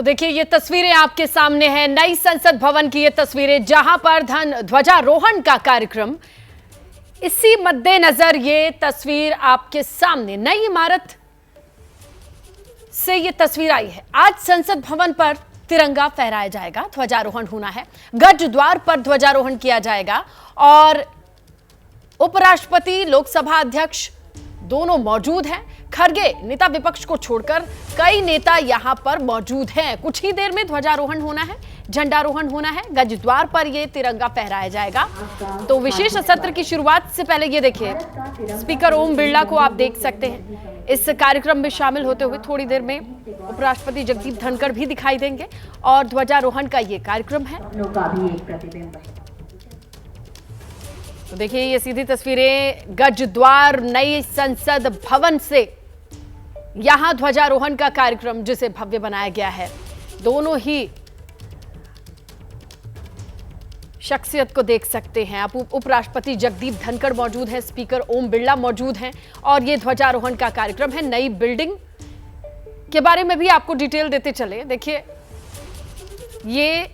तो देखिए ये तस्वीरें आपके सामने हैं, नई संसद भवन की ये तस्वीरें, जहां पर ध्वजारोहण का कार्यक्रम। इसी मद्देनजर ये तस्वीर आपके सामने, नई इमारत से ये तस्वीर आई है। आज संसद भवन पर तिरंगा फहराया जाएगा, ध्वजारोहण होना है, गज द्वार पर ध्वजारोहण किया जाएगा और उपराष्ट्रपति, लोकसभा अध्यक्ष दोनों मौजूद हैं। खरगे नेता विपक्ष को छोड़कर कई नेता यहां पर मौजूद हैं। कुछ ही देर में ध्वजारोहण होना है, झंडारोहण होना है, गज द्वार पर यह तिरंगा फहराया जाएगा। तो विशेष सत्र की शुरुआत से पहले ये देखिए, स्पीकर ओम बिरला को आप देख सकते हैं इस कार्यक्रम में शामिल होते हुए। थोड़ी देर में उपराष्ट्रपति जगदीप धनखड़ भी दिखाई देंगे और ध्वजारोहण का ये कार्यक्रम है। तो देखिए ये सीधी तस्वीरें गज द्वार नई संसद भवन से, यहां ध्वजारोहण का कार्यक्रम जिसे भव्य बनाया गया है। दोनों ही शख्सियत को देख सकते हैं आप। उपराष्ट्रपति जगदीप धनखड़ मौजूद हैं, स्पीकर ओम बिरला मौजूद हैं और ये ध्वजारोहण का कार्यक्रम है। नई बिल्डिंग के बारे में भी आपको डिटेल देते चले। देखिए ये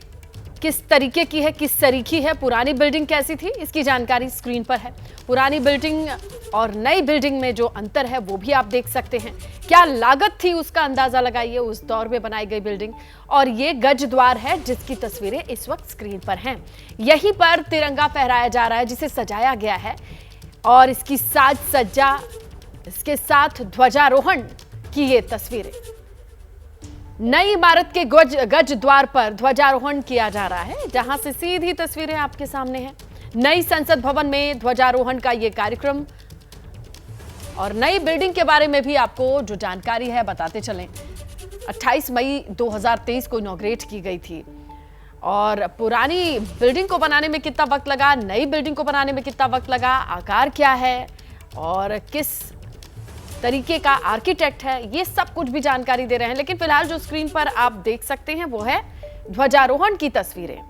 किस तरीके की है, किस तरीकी है, पुरानी बिल्डिंग कैसी थी, इसकी जानकारी स्क्रीन पर है। पुरानी बिल्डिंग और नई बिल्डिंग में जो अंतर है वो भी आप देख सकते हैं। क्या लागत थी उसका अंदाजा लगाइए, उस दौर में बनाई गई बिल्डिंग। और ये गज द्वार है जिसकी तस्वीरें इस वक्त स्क्रीन पर हैं। यहीं पर तिरंगा फहराया जा रहा है जिसे सजाया गया है और इसकी साज सज्जा, इसके साथ ध्वजारोहण की ये तस्वीरें। नई इमारत के गज द्वार पर ध्वजारोहण किया जा रहा है, जहां से सीधी तस्वीरें आपके सामने हैं। नई संसद भवन में ध्वजारोहण का ये कार्यक्रम और नई बिल्डिंग के बारे में भी आपको जो जानकारी है बताते चलें। 28 मई 2023 को इनॉग्रेट की गई थी और पुरानी बिल्डिंग को बनाने में कितना वक्त लगा, नई बिल्डिंग को बनाने में कितना वक्त लगा, आकार क्या है और किस तरीके का आर्किटेक्ट है, ये सब कुछ भी जानकारी दे रहे हैं। लेकिन फिलहाल जो स्क्रीन पर आप देख सकते हैं वो है ध्वजारोहण की तस्वीरें।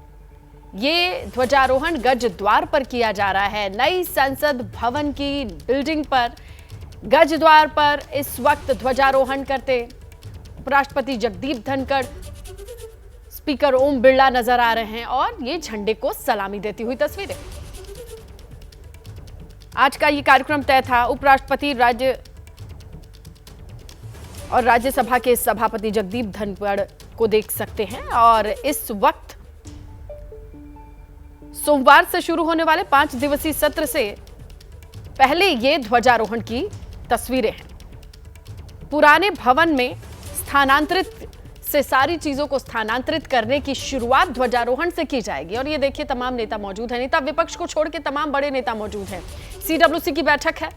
ये ध्वजारोहण गज द्वार पर किया जा रहा है। नई संसद भवन की बिल्डिंग पर गज द्वार पर इस वक्त ध्वजारोहण करते उपराष्ट्रपति जगदीप धनखड़, स्पीकर ओम बिरला नजर आ रहे हैं और ये झंडे को सलामी देती हुई तस्वीरें। आज का ये कार्यक्रम तय था। उपराष्ट्रपति राज्यसभा के सभापति जगदीप धनखड़ को देख सकते हैं और इस वक्त सोमवार से शुरू होने वाले 5 दिवसीय सत्र से पहले ये ध्वजारोहण की तस्वीरें हैं। पुराने भवन में स्थानांतरित से सारी चीजों को स्थानांतरित करने की शुरुआत ध्वजारोहण से की जाएगी। और ये देखिए तमाम नेता मौजूद हैं, नेता विपक्ष को छोड़ के तमाम बड़े नेता मौजूद हैं। CWC की बैठक है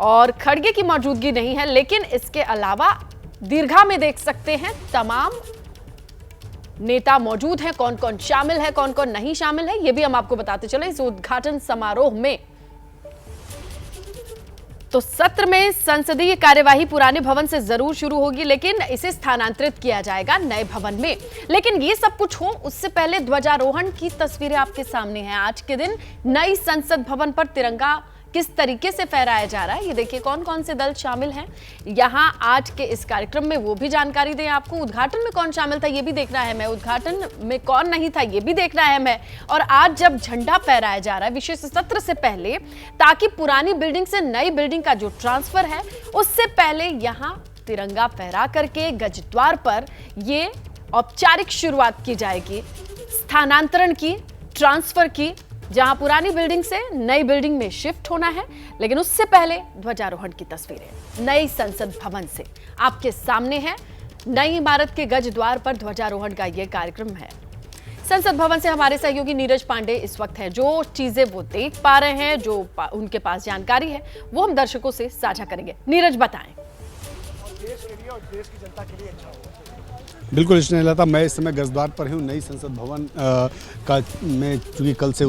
और खड़गे की मौजूदगी नहीं है, लेकिन इसके अलावा दीर्घा में देख सकते हैं तमाम नेता मौजूद हैं। कौन कौन शामिल है, कौन कौन नहीं शामिल है, यह भी हम आपको बताते चले इस उद्घाटन समारोह में। तो सत्र में संसदीय कार्यवाही पुराने भवन से जरूर शुरू होगी, लेकिन इसे स्थानांतरित किया जाएगा नए भवन में। लेकिन ये सब कुछ हो उससे पहले ध्वजारोहण की तस्वीरें आपके सामने हैं। आज के दिन नई संसद भवन पर तिरंगा किस तरीके से फहराया जा रहा है, ये देखिए कौन कौन से दल शामिल हैं यहां आज के इस कार्यक्रम में, वो भी जानकारी दें आपको। उद्घाटन में कौन शामिल था ये भी देखना है मैं, उद्घाटन में कौन नहीं था ये भी देखना है मैं। और आज जब झंडा फहराया जा रहा है विशेष सत्र से पहले, ताकि पुरानी बिल्डिंग से नई बिल्डिंग का जो ट्रांसफर है उससे पहले यहां तिरंगा फहरा करके गज द्वार पर ये औपचारिक शुरुआत की जाएगी स्थानांतरण की, ट्रांसफर की, जहां पुरानी बिल्डिंग से नई बिल्डिंग में शिफ्ट होना है। लेकिन उससे पहले ध्वजारोहण की तस्वीरें नई संसद भवन से आपके सामने है। नई इमारत के गज द्वार पर ध्वजारोहण का यह कार्यक्रम है। संसद भवन से हमारे सहयोगी नीरज पांडे इस वक्त हैं, जो चीजें वो देख पा रहे हैं, जो उनके पास जानकारी है वो हम दर्शकों से साझा करेंगे। नीरज बताएं। देश के लिए और देश की जनता के लिए अच्छा होगा। बिल्कुल स्नेहलता, मैं इस समय गजद्वार पर हूँ। नई संसद भवन का में चूँकि कल से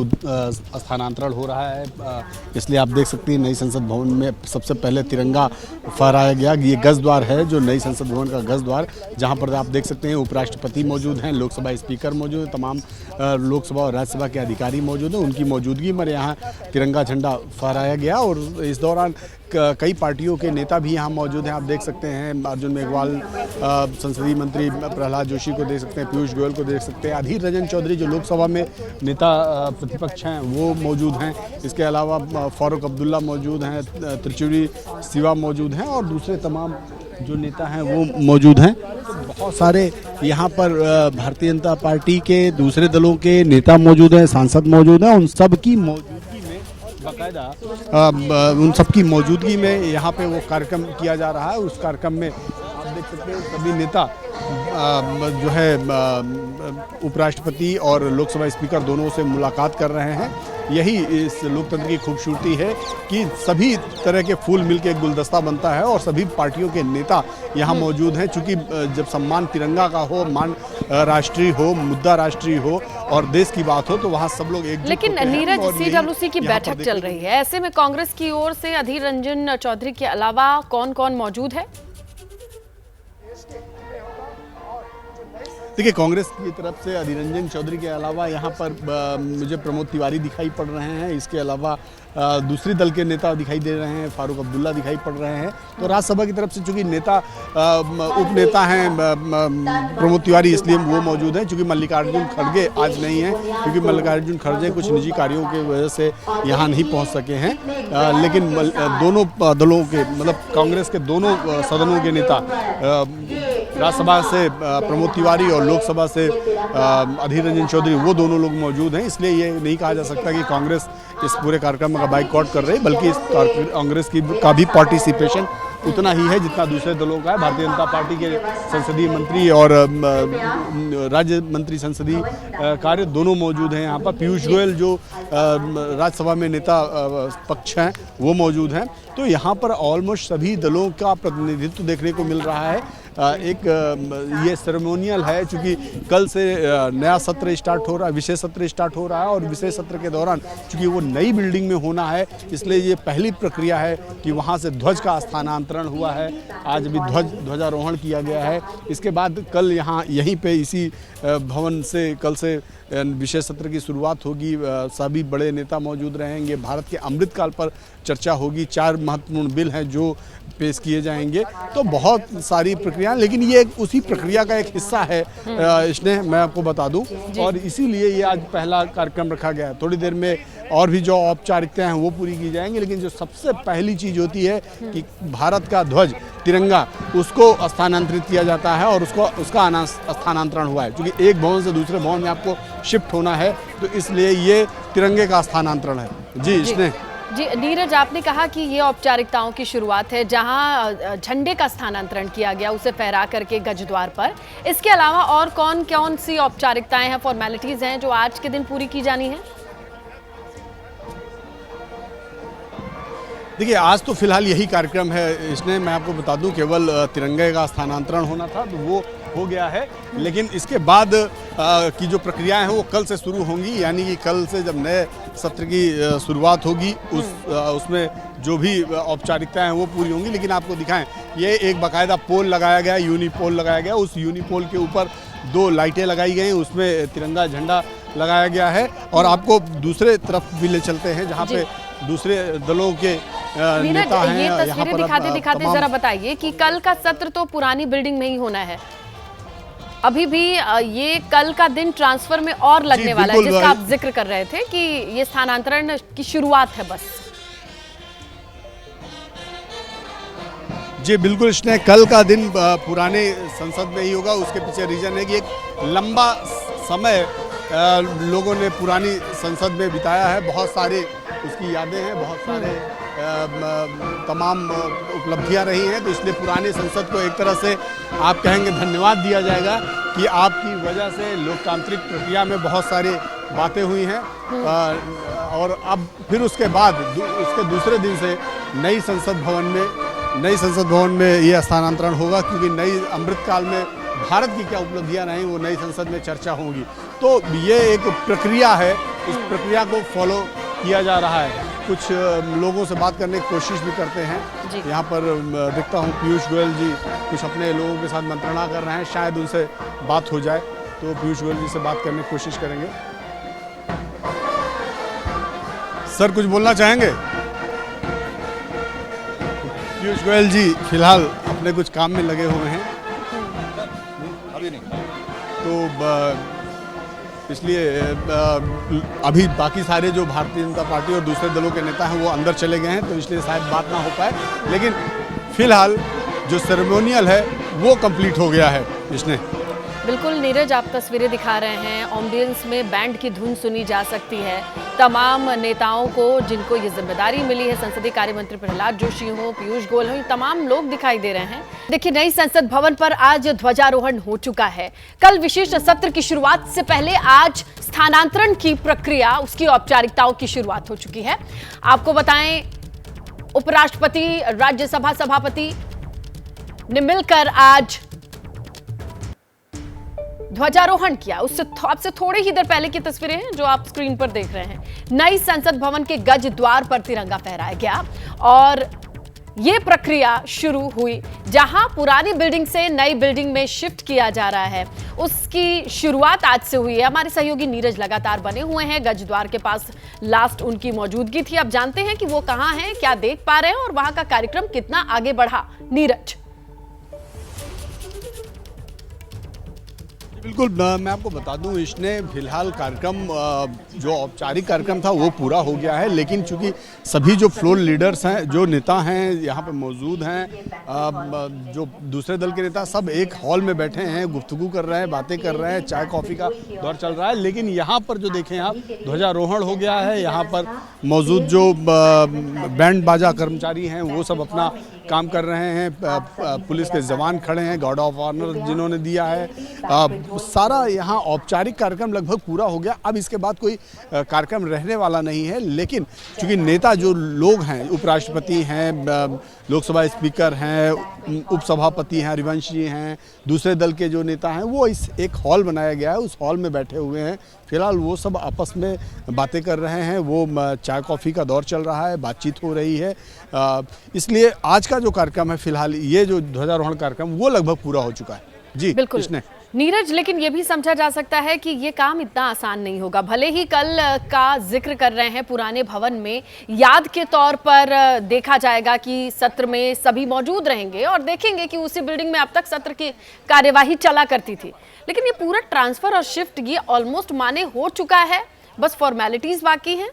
स्थानांतरण हो रहा है, इसलिए आप देख सकते हैं नई संसद भवन में सबसे पहले तिरंगा फहराया गया। ये गजद्वार है जो नई संसद भवन का गजद्वार, जहाँ पर आप देख सकते हैं उपराष्ट्रपति मौजूद हैं, लोकसभा स्पीकर मौजूद हैं, तमाम लोकसभा और राज्यसभा के अधिकारी मौजूद हैं। उनकी मौजूदगी में यहाँ तिरंगा झंडा फहराया गया और इस दौरान कई पार्टियों के नेता भी यहाँ मौजूद हैं। आप देख सकते हैं अर्जुन मेघवाल, संसदीय मंत्री प्रहलाद जोशी को देख सकते हैं, पीयूष गोयल को देख सकते हैं, अधीर रंजन चौधरी जो लोकसभा में नेता प्रतिपक्ष हैं वो मौजूद हैं। इसके अलावा फारूक अब्दुल्ला मौजूद हैं, त्रिचुरी सिवा मौजूद हैं और दूसरे तमाम जो नेता हैं वो मौजूद हैं। तो बहुत सारे यहाँ पर भारतीय जनता पार्टी के दूसरे दलों के नेता मौजूद हैं, सांसद मौजूद हैं। उन सब की मौजूदगी में बाकायदा उन सब की मौजूदगी में यहाँ पे वो कार्यक्रम किया जा रहा है। उस कार्यक्रम में आप देख सकते हैं सभी नेता जो है उपराष्ट्रपति और लोकसभा स्पीकर दोनों से मुलाकात कर रहे हैं। यही इस लोकतंत्र की खूबसूरती है कि सभी तरह के फूल मिलकर एक गुलदस्ता बनता है और सभी पार्टियों के नेता यहाँ मौजूद हैं। चूँकि जब सम्मान तिरंगा का हो, मान राष्ट्रीय हो, मुद्दा राष्ट्रीय हो और देश की बात हो तो वहाँ सब लोग एकजुट लेकिन होते हैं। नीरज, सीडब्ल्यूसी की बैठक चल रही है, ऐसे में कांग्रेस की ओर से अधीर रंजन चौधरी के अलावा कौन कौन मौजूद है? देखिए, कांग्रेस की तरफ से अधीर रंजन चौधरी के अलावा यहाँ पर मुझे प्रमोद तिवारी दिखाई पड़ रहे हैं। इसके अलावा दूसरी दल के नेता दिखाई दे रहे हैं, फारूक अब्दुल्ला दिखाई पड़ रहे हैं। तो राज्यसभा की तरफ से चूंकि नेता उप नेता हैं प्रमोद तिवारी, इसलिए वो मौजूद हैं। चूंकि मल्लिकार्जुन खड़गे आज नहीं हैं, क्योंकि मल्लिकार्जुन खड़गे कुछ निजी कार्यों की वजह से यहाँ नहीं पहुँच सके हैं। लेकिन दोनों दलों के मतलब कांग्रेस के दोनों सदनों के नेता, राज्यसभा से प्रमोद तिवारी और लोकसभा से अधीर रंजन चौधरी, वो दोनों लोग मौजूद हैं। इसलिए ये नहीं कहा जा सकता कि कांग्रेस इस पूरे कार्यक्रम का बाइकआउट कर रही है, बल्कि इस कांग्रेस का भी पार्टिसिपेशन उतना ही है जितना दूसरे दलों का है। भारतीय जनता पार्टी के संसदीय मंत्री और राज्य मंत्री संसदीय कार्य दोनों मौजूद हैं यहाँ पर। पीयूष गोयल जो राज्यसभा में नेता पक्ष हैं वो मौजूद हैं। तो यहाँ पर ऑलमोस्ट सभी दलों का प्रतिनिधित्व देखने को मिल रहा है। एक ये सेरेमोनियल है, चूँकि कल से नया सत्र स्टार्ट हो रहा है, विशेष सत्र स्टार्ट हो रहा है और विशेष सत्र के दौरान चूँकि वो नई बिल्डिंग में होना है, इसलिए ये पहली प्रक्रिया है कि वहाँ से ध्वज का स्थानांतरण हुआ है। आज भी ध्वजारोहण किया गया है। इसके बाद कल यहाँ यहीं पे इसी भवन से कल से विशेष सत्र की शुरुआत होगी। सभी बड़े नेता मौजूद रहेंगे। भारत के अमृतकाल पर चर्चा होगी। 4 महत्वपूर्ण बिल हैं जो पेश किए जाएंगे। तो बहुत सारी प्रक्रिया, लेकिन ये उसी प्रक्रिया का एक हिस्सा है इसने, मैं आपको बता दूं, और इसीलिए ये आज पहला कार्यक्रम रखा गया है। थोड़ी देर में और भी जो औपचारिकताएं हैं वो पूरी की जाएंगी, लेकिन जो सबसे पहली चीज़ होती है कि भारत का ध्वज तिरंगा उसको स्थानांतरित किया जाता है और उसका स्थानांतरण हुआ है। क्योंकि एक भवन से दूसरे भवन में आपको शिफ्ट होना है, तो इसलिए ये तिरंगे का स्थानांतरण है। जी इसने जी नीरज, आपने कहा कि ये औपचारिकताओं की शुरुआत है, जहां झंडे का स्थानांतरण किया गया उसे फहरा करके गजद्वार पर। इसके अलावा और कौन कौन सी औपचारिकताएं हैं, फॉर्मेलिटीज हैं जो आज के दिन पूरी की जानी है? देखिए, आज तो फिलहाल यही कार्यक्रम है। इसने मैं आपको बता दूं केवल तिरंगे का स्थानांतरण होना था तो वो हो गया है, लेकिन इसके बाद की जो प्रक्रियाएं हैं वो कल से शुरू होंगी। यानी कि कल से जब नए सत्र की शुरुआत होगी उसमें जो भी औपचारिकताएं हैं वो पूरी होंगी। लेकिन आपको दिखाएं, ये एक बाकायदा पोल लगाया गया, यूनिपोल लगाया गया। उस यूनिपोल के ऊपर 2 लाइटें लगाई गई, उसमें तिरंगा झंडा लगाया गया है। और आपको दूसरे तरफ भी ले चलते हैं जहाँ पे दूसरे दलों के नेता हैं। ये तस्वीरें दिखाते जरा बताइए कि कल का सत्र तो पुरानी बिल्डिंग में ही होना है। अभी भी ये कल का दिन ट्रांसफर में और लगने वाला है, जिसका आप जिक्र कर रहे थे कि ये स्थानांतरण की शुरुआत है बस। जी बिल्कुल, इसने कल का दिन पुराने संसद में ही होगा। उसके पीछे रीजन है कि एक लंबा समय लोगों ने पुरानी संसद में बिताया है। बहुत सारे उसकी यादें हैं, बहुत सारे तमाम उपलब्धियां रही हैं। तो इसलिए पुराने संसद को एक तरह से आप कहेंगे धन्यवाद दिया जाएगा कि आपकी वजह से लोकतांत्रिक प्रक्रिया में बहुत सारी बातें हुई हैं। और अब फिर उसके बाद उसके दूसरे दिन से नई संसद भवन में ये स्थानांतरण होगा, क्योंकि नई अमृतकाल में भारत की क्या उपलब्धियां रहीं वो नई संसद में चर्चा होंगी। तो ये एक प्रक्रिया है, इस प्रक्रिया को फॉलो किया जा रहा है। कुछ लोगों से बात करने की कोशिश भी करते हैं। यहाँ पर देखता हूँ पीयूष गोयल जी कुछ अपने लोगों के साथ मंत्रणा कर रहे हैं, शायद उनसे बात हो जाए, तो पीयूष गोयल जी से बात करने की कोशिश करेंगे। सर कुछ बोलना चाहेंगे? पीयूष गोयल जी फिलहाल अपने कुछ काम में लगे हुए हैं, अभी नहीं। तो इसलिए अभी बाकी सारे जो भारतीय जनता पार्टी और दूसरे दलों के नेता हैं वो अंदर चले गए हैं, तो इसलिए शायद बात ना हो पाए। लेकिन फिलहाल जो सेरेमोनियल है वो कंप्लीट हो गया है। इसने बिल्कुल नीरज, आप तस्वीरें दिखा रहे हैं, एम्बियंस में बैंड की धुन सुनी जा सकती है। तमाम नेताओं को जिनको ये जिम्मेदारी मिली है, संसदीय कार्य मंत्री प्रहलाद जोशी हो, पीयूष गोयल हो, तमाम लोग दिखाई दे रहे हैं। देखिए, नई संसद भवन पर आज ध्वजारोहण हो चुका है। कल विशेष सत्र की शुरुआत से पहले आज स्थानांतरण की प्रक्रिया, उसकी औपचारिकताओं की शुरुआत हो चुकी है। आपको बताएं, उपराष्ट्रपति, राज्यसभा सभापति ने मिलकर आज ध्वजारोहण किया। उससे आपसे थोड़ी ही देर पहले की तस्वीरें हैं जो आप स्क्रीन पर देख रहे हैं। नई संसद भवन के गज द्वार पर तिरंगा फहराया गया और यह प्रक्रिया शुरू हुई। जहां पुरानी बिल्डिंग से नई बिल्डिंग में शिफ्ट किया जा रहा है, उसकी शुरुआत आज से हुई है। हमारे सहयोगी नीरज लगातार बने हुए हैं गज द्वार के पास, लास्ट उनकी मौजूदगी थी। अब जानते हैं कि वो कहां हैं, क्या देख पा रहे हैं और वहां का कार्यक्रम कितना आगे बढ़ा। नीरज। बिल्कुल, मैं आपको बता दूं, इसने फिलहाल कार्यक्रम जो औपचारिक कार्यक्रम था वो पूरा हो गया है, लेकिन चूंकि सभी जो फ्लोर लीडर्स हैं, जो नेता हैं यहाँ पे मौजूद हैं, जो दूसरे दल के नेता सब एक हॉल में बैठे हैं, गुफ्तगू कर रहे हैं, बातें कर रहे हैं, चाय कॉफ़ी का दौर चल रहा है। लेकिन यहाँ पर जो देखें आप, ध्वजारोहण हो गया है। यहाँ पर मौजूद जो बैंड बाजा कर्मचारी हैं वो सब अपना काम कर रहे हैं। पुलिस के जवान खड़े हैं, गार्ड ऑफ ऑनर जिन्होंने दिया है। सारा यहाँ औपचारिक कार्यक्रम लगभग पूरा हो गया। अब इसके बाद कोई कार्यक्रम रहने वाला नहीं है। लेकिन चूंकि नेता जो लोग हैं, उपराष्ट्रपति हैं, लोकसभा स्पीकर हैं, उपसभापति हैं, हरिवंश जी हैं, दूसरे दल के जो नेता हैं, वो इस एक हॉल बनाया गया है, उस हॉल में बैठे हुए हैं। फिलहाल वो सब आपस में बातें कर रहे हैं। वो चाय कॉफ़ी का दौर चल रहा है, बातचीत हो रही है। इसलिए आज का जो कार्यक्रम है, फिलहाल ये जो ध्वजारोहण कार्यक्रम वो लगभग पूरा हो चुका है। जी बिल्कुल नीरज, लेकिन ये भी समझा जा सकता है कि ये काम इतना आसान नहीं होगा। भले ही कल का जिक्र कर रहे हैं पुराने भवन में, याद के तौर पर देखा जाएगा कि सत्र में सभी मौजूद रहेंगे और देखेंगे कि उसी बिल्डिंग में अब तक सत्र की कार्यवाही चला करती थी। लेकिन ये पूरा ट्रांसफर और शिफ्ट ये ऑलमोस्ट माने हो चुका है, बस फॉर्मेलिटीज बाकी हैं।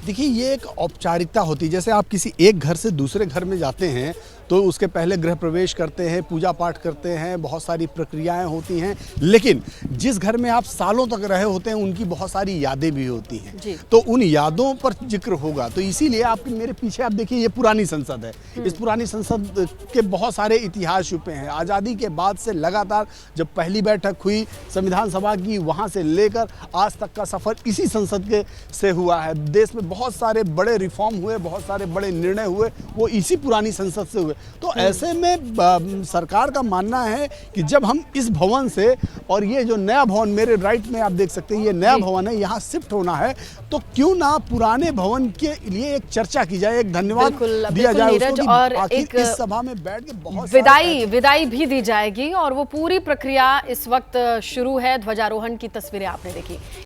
देखिए, ये एक औपचारिकता होती है। जैसे आप किसी एक घर से दूसरे घर में जाते हैं तो उसके पहले गृह प्रवेश करते हैं, पूजा पाठ करते हैं, बहुत सारी प्रक्रियाएं होती हैं। लेकिन जिस घर में आप सालों तक रहे होते हैं उनकी बहुत सारी यादें भी होती हैं, तो उन यादों पर जिक्र होगा। तो इसीलिए आप मेरे पीछे आप देखिए, ये पुरानी संसद है। इस पुरानी संसद के बहुत सारे इतिहास छुपे हैं। आज़ादी के बाद से लगातार जब पहली बैठक हुई संविधान सभा की, वहाँ से लेकर आज तक का सफ़र इसी संसद के से हुआ है। देश में बहुत सारे बड़े रिफॉर्म हुए, बहुत सारे बड़े निर्णय हुए, वो इसी पुरानी संसद से हुए। तो ऐसे में सरकार का मानना है कि जब हम इस भवन से, और ये जो नया भवन मेरे राइट में आप देख सकते हैं, ये नया भवन है, यहाँ शिफ्ट होना है, तो क्यों ना पुराने भवन के लिए एक चर्चा की जाए, एक धन्यवाद दिया जाए उसको, और एक इस सभा में बैठ के बहुत विदाई भी दी जाएगी और वो पूरी प्रक्रिया इस वक्त शुरू है। ध्वजारोहण की तस्वीरें आपने देखी।